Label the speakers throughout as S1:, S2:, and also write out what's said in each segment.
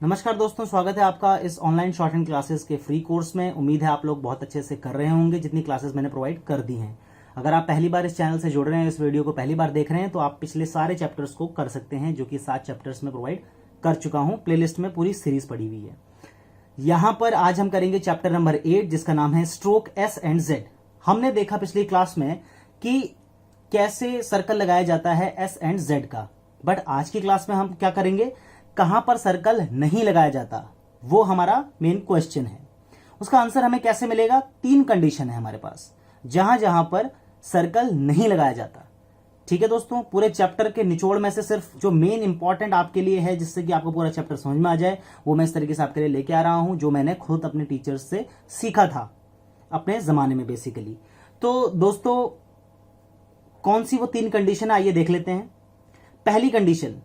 S1: नमस्कार दोस्तों, स्वागत है आपका इस ऑनलाइन शॉर्ट हैंड क्लासेस के फ्री कोर्स में। उम्मीद है आप लोग बहुत अच्छे से कर रहे होंगे जितनी क्लासेस मैंने प्रोवाइड कर दी हैं। अगर आप पहली बार इस चैनल से जुड़ रहे हैं, इस वीडियो को पहली बार देख रहे हैं, तो आप पिछले सारे चैप्टर्स को कर सकते हैं जो कि 7 चैप्टर्स में प्रोवाइड कर चुका हूं। प्लेलिस्ट में पूरी सीरीज पड़ी हुई है। यहां पर आज हम करेंगे चैप्टर नंबर 8 जिसका नाम है स्ट्रोक एस एंड जेड। हमने देखा पिछली क्लास में कि कैसे सर्कल लगाया जाता है एस एंड जेड का, बट आज की क्लास में हम क्या करेंगे, कहां पर सर्कल नहीं लगाया जाता, वो हमारा मेन क्वेश्चन है। उसका आंसर हमें कैसे मिलेगा? 3 कंडीशन है हमारे पास जहां जहां पर सर्कल नहीं लगाया जाता। ठीक है दोस्तों, पूरे चैप्टर के निचोड़ में से सिर्फ जो मेन इंपॉर्टेंट आपके लिए है, जिससे कि आपको पूरा चैप्टर समझ में आ जाए, वो मैं इस तरीके से आपके लिए लेके आ रहा हूं, जो मैंने खुद अपने टीचर्स से सीखा था अपने जमाने में बेसिकली। तो दोस्तों, कौन सी वो 3 कंडीशन है, आइए देख लेते हैं। पहली कंडीशन,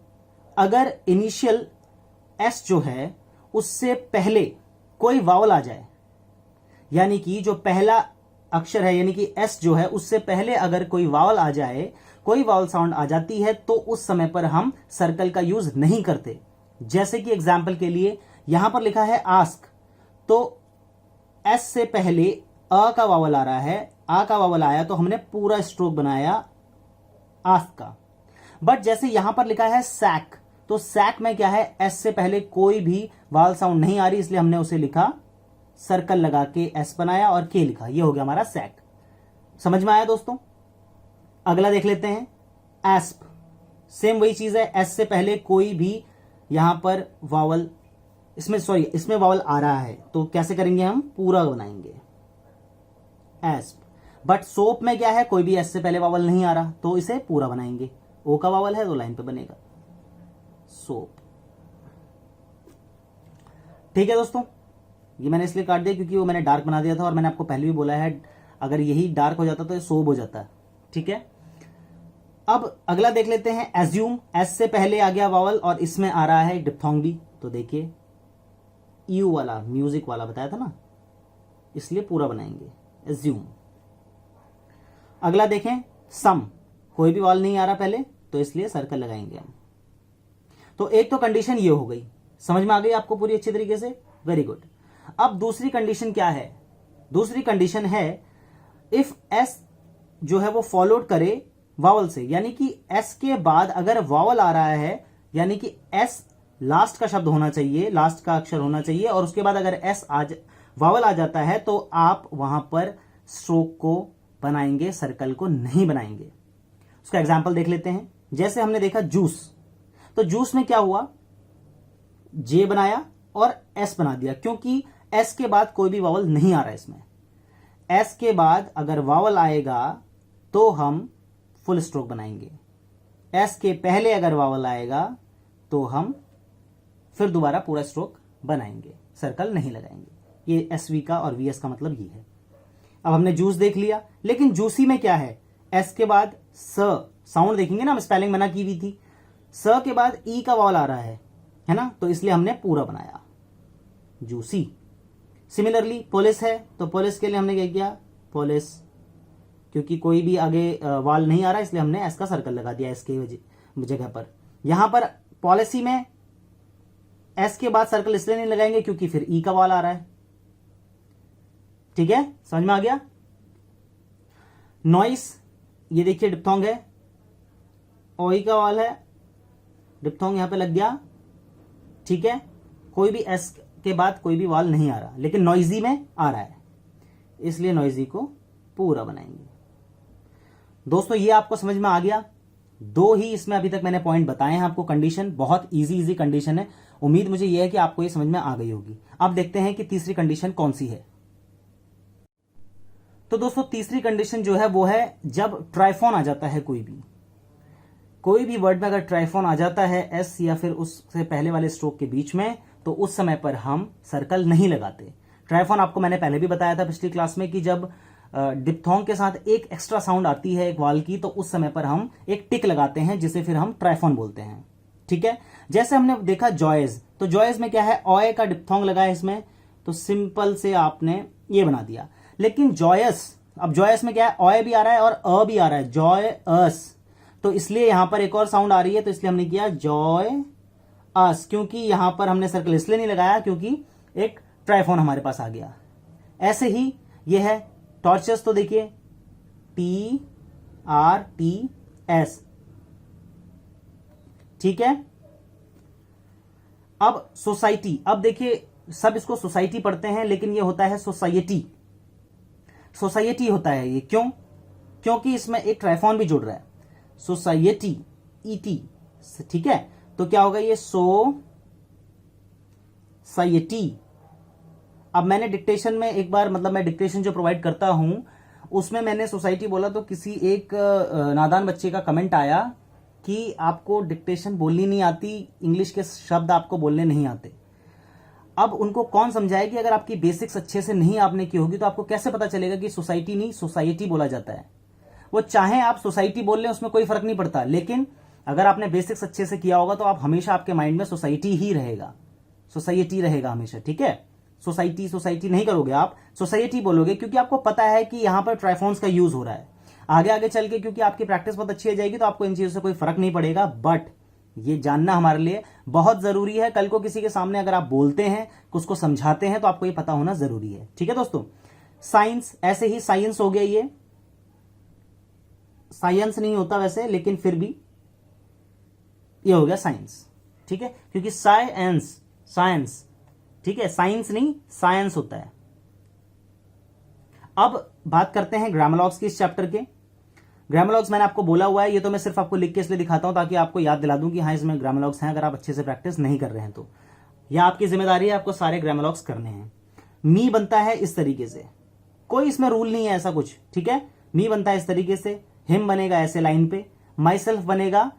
S1: अगर इनिशियल एस जो है उससे पहले कोई वावल आ जाए, यानी कि जो पहला अक्षर है यानी कि एस जो है उससे पहले अगर कोई वावल आ जाए, कोई वावल साउंड आ जाती है, तो उस समय पर हम सर्कल का यूज नहीं करते। जैसे कि एग्जाम्पल के लिए यहां पर लिखा है आस्क, तो एस से पहले अ का वावल आ रहा है, आ का वावल आया तो हमने पूरा स्ट्रोक बनाया आस्क का। बट जैसे यहां पर लिखा है सैक, तो सैक में क्या है, एस से पहले कोई भी वावल साउंड नहीं आ रही, इसलिए हमने उसे लिखा, सर्कल लगा के एस बनाया और के लिखा, ये हो गया हमारा सैक। समझ में आया दोस्तों? अगला देख लेते हैं एस्प। सेम वही चीज है, एस से पहले कोई भी यहां पर वावल, इसमें वावल आ रहा है, तो कैसे करेंगे, हम पूरा बनाएंगे एस्प। बट सोप में क्या है, कोई भी एस से पहले वावल नहीं आ रहा, तो इसे पूरा बनाएंगे। ओ का वावल है तो लाइन पे बनेगा सोप। ठीक है दोस्तों, ये मैंने इसलिए काट दिया क्योंकि वो मैंने डार्क बना दिया था, और मैंने आपको पहले भी बोला है अगर यही डार्क हो जाता तो ये सोप हो जाता। ठीक है, अब अगला देख लेते हैं एज्यूम। एस से पहले आ गया वावल और इसमें आ रहा है डिप्थोंग भी, तो देखिए यू वाला, म्यूजिक वाला बताया था ना, इसलिए पूरा बनाएंगे एज्यूम। अगला देखें सम, कोई भी वावल नहीं आ रहा पहले, तो इसलिए सर्कल लगाएंगे हम। तो एक तो कंडीशन ये हो गई, समझ में आ गई आपको पूरी अच्छी तरीके से? Very good. अब दूसरी कंडीशन क्या है? दूसरी कंडीशन है इफ एस जो है वो फॉलोड करे वावल से, यानी कि एस के बाद अगर वावल आ रहा है, यानी कि एस लास्ट का शब्द होना चाहिए, लास्ट का अक्षर होना चाहिए, और उसके बाद अगर एस वावल आ जाता है तो आप वहां पर स्ट्रोक को बनाएंगे, सर्कल को नहीं बनाएंगे। उसका एग्जाम्पल देख लेते हैं। जैसे हमने देखा जूस, तो जूस में क्या हुआ, जे बनाया और एस बना दिया, क्योंकि एस के बाद कोई भी वावल नहीं आ रहा है इसमें। एस के बाद अगर वावल आएगा तो हम फुल स्ट्रोक बनाएंगे, एस के पहले अगर वावल आएगा तो हम फिर दोबारा पूरा स्ट्रोक बनाएंगे, सर्कल नहीं लगाएंगे। ये एसवी का और वीएस का मतलब ये है। अब हमने जूस देख लिया, लेकिन जूसी में क्या है, एस के बाद स साउंड देखेंगे ना, हम स्पेलिंग मना की हुई थी, स के बाद ई का वावल आ रहा है ना, तो इसलिए हमने पूरा बनाया जूसी। सिमिलरली पुलिस है, तो पुलिस के लिए हमने क्या किया, पुलिस, क्योंकि कोई भी आगे वाल नहीं आ रहा इसलिए हमने एस का सर्कल लगा दिया एस के जगह पर। यहां पर पॉलिसी में एस के बाद सर्कल इसलिए नहीं लगाएंगे क्योंकि फिर ई का वाल आ रहा है। ठीक है, समझ में आ गया? नॉइस, ये देखिए डिप्थोंग है, ओई का वाल है, डिप्थोंग यहां पे लग गया। ठीक है, कोई भी एस के बाद कोई भी वाल नहीं आ रहा, लेकिन नॉइजी में आ रहा है, इसलिए नॉइजी को पूरा बनाएंगे। दोस्तों, ये आपको समझ में आ गया? 2 ही इसमें अभी तक मैंने पॉइंट बताए हैं आपको। कंडीशन बहुत इजी कंडीशन है, उम्मीद मुझे यह है कि आपको ये समझ में आ गई होगी। अब देखते हैं कि तीसरी कंडीशन कौन सी है। तो दोस्तों, तीसरी कंडीशन जो है वो है जब ट्राइफॉन आ जाता है, कोई भी वर्ड में अगर ट्राइफॉन आ जाता है एस या फिर उससे पहले वाले स्ट्रोक के बीच में, तो उस समय पर हम सर्कल नहीं लगाते। ट्राइफॉन आपको मैंने पहले भी बताया था पिछली क्लास में कि जब डिप्थोंग के साथ एक एक्स्ट्रा साउंड आती है एक वाल की, तो उस समय पर हम एक टिक लगाते हैं जिसे फिर हम ट्राइफॉन बोलते हैं। ठीक है, जैसे हमने देखा जॉयज, तो जॉयज में क्या है, ऑय का डिप्थोंग लगा है इसमें, तो सिंपल से आपने ये बना दिया। लेकिन जॉयस, अब जॉयस में क्या है, ऑय भी आ रहा है और अ भी आ रहा है, जॉय अस, तो इसलिए यहां पर एक और साउंड आ रही है, तो इसलिए हमने किया जॉय अस, क्योंकि यहां पर हमने सर्कल इसलिए नहीं लगाया क्योंकि एक ट्राइफोन हमारे पास आ गया। ऐसे ही ये है टॉर्चस, तो देखिए TRTS, ठीक है। अब सोसाइटी, अब देखिए सब इसको सोसाइटी पढ़ते हैं लेकिन ये होता है सोसाइटी, सोसाइटी होता है ये, क्यों? क्योंकि इसमें एक ट्राइफॉन भी जुड़ रहा है, सोसाइटी ET, ठीक है। तो क्या होगा ये सोसाइटी। अब मैंने डिक्टेशन में एक बार, मतलब मैं डिक्टेशन जो प्रोवाइड करता हूं उसमें मैंने सोसाइटी बोला तो किसी एक नादान बच्चे का कमेंट आया कि आपको डिक्टेशन बोलनी नहीं आती, इंग्लिश के शब्द आपको बोलने नहीं आते। अब उनको कौन समझाए कि अगर आपकी बेसिक्स अच्छे से नहीं आपने की होगी तो आपको कैसे पता चलेगा कि सोसाइटी नहीं सोसाइटी बोला जाता है। वो चाहे आप सोसाइटी बोल लें उसमें कोई फर्क नहीं पड़ता, लेकिन अगर आपने बेसिक्स अच्छे से किया होगा तो आप हमेशा आपके माइंड में सोसाइटी ही रहेगा, सोसाइटी रहेगा हमेशा, ठीक है। सोसाइटी सोसाइटी नहीं करोगे आप, सोसाइटी बोलोगे, क्योंकि आपको पता है कि यहां पर ट्राइफॉन्स का यूज हो रहा है। आगे आगे चल के क्योंकि आपकी प्रैक्टिस बहुत अच्छी हो जाएगी तो आपको इन चीजों से कोई फर्क नहीं पड़ेगा, बट ये जानना हमारे लिए बहुत जरूरी है। कल को किसी के सामने अगर आप बोलते हैं, उसको समझाते हैं, तो आपको ये पता होना जरूरी है, ठीक है दोस्तों। साइंस, ऐसे ही साइंस हो गया, ये साइंस नहीं होता वैसे लेकिन फिर भी ये हो गया साइंस, ठीक है, क्योंकि साइंस साइंस, ठीक है, साइंस नहीं साइंस होता है। अब बात करते हैं ग्रामोलॉग्स की इस चैप्टर के। ग्रामोलॉग्स मैंने आपको बोला हुआ है, ये तो मैं सिर्फ आपको लिख के इसलिए दिखाता हूं ताकि आपको याद दिला दूं कि हाँ इसमें ग्रामोलॉग्स हैं, अगर आप अच्छे से प्रैक्टिस नहीं कर रहे हैं तो। यह आपकी जिम्मेदारी है, आपको सारे ग्रामोलॉग्स करने हैं। मी बनता है इस तरीके से, कोई इसमें रूल नहीं है ऐसा कुछ, ठीक है। मी बनता है इस तरीके से, हिम बनेगा ऐसे लाइन पे, माई सेल्फ बनेगा,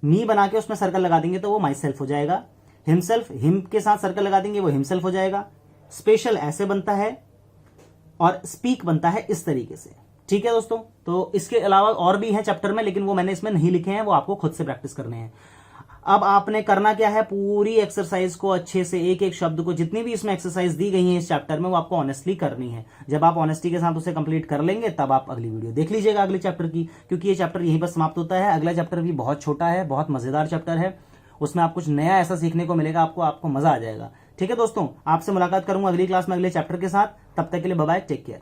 S1: मी बना के उसमें सर्कल लगा देंगे तो वो माई सेल्फ हो जाएगा। हिमसेल्फ, हिम के साथ सर्कल लगा देंगे वो हिमसेल्फ हो जाएगा। स्पेशल ऐसे बनता है और स्पीक बनता है इस तरीके से, ठीक है दोस्तों। तो इसके अलावा और भी हैं चैप्टर में, लेकिन वो मैंने इसमें नहीं लिखे हैं, वो आपको खुद से प्रैक्टिस करने हैं। अब आपने करना क्या है, पूरी एक्सरसाइज को अच्छे से, एक एक शब्द को, जितनी भी इसमें एक्सरसाइज दी गई है इस चैप्टर में, वो आपको ऑनेस्टली करनी है। जब आप ऑनेस्टी के साथ उसे कंप्लीट कर लेंगे तब आप अगली वीडियो देख लीजिएगा अगले चैप्टर की, क्योंकि ये चैप्टर यहीं पर समाप्त होता है। अगला चैप्टर भी बहुत छोटा है, बहुत मजेदार चैप्टर है, उसमें आप कुछ नया ऐसा सीखने को मिलेगा, आपको मजा आ जाएगा, ठीक है दोस्तों। आपसे मुलाकात करूंगा अगली क्लास में अगले चैप्टर के साथ, तब तक के लिए बाय बाय, टेक केयर।